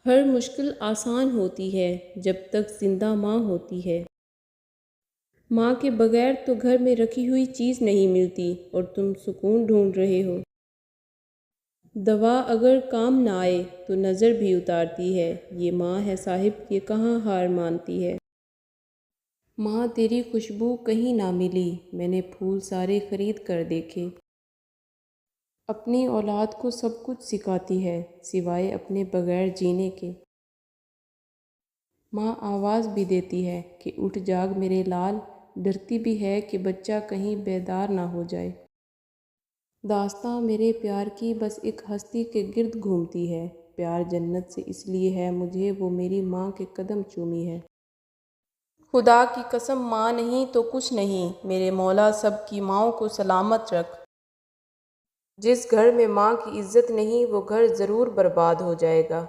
हर मुश्किल आसान होती है जब तक जिंदा माँ होती है। माँ के बगैर तो घर में रखी हुई चीज़ नहीं मिलती और तुम सुकून ढूंढ रहे हो। दवा अगर काम ना आए तो नज़र भी उतारती है। ये माँ है साहिब, ये कहाँ हार मानती है। माँ तेरी खुशबू कहीं ना मिली, मैंने फूल सारे खरीद कर देखे। अपनी औलाद को सब कुछ सिखाती है सिवाय अपने बगैर जीने के। माँ आवाज़ भी देती है कि उठ जाग मेरे लाल, डरती भी है कि बच्चा कहीं बेदार ना हो जाए। दास्तां मेरे प्यार की बस एक हस्ती के गिर्द घूमती है। प्यार जन्नत से इसलिए है मुझे, वो मेरी माँ के कदम चूमी है। खुदा की कसम माँ नहीं तो कुछ नहीं, मेरे मौला सब की माँओं को सलामत रख। जिस घर में माँ की इज़्ज़त नहीं वो घर ज़रूर बर्बाद हो जाएगा।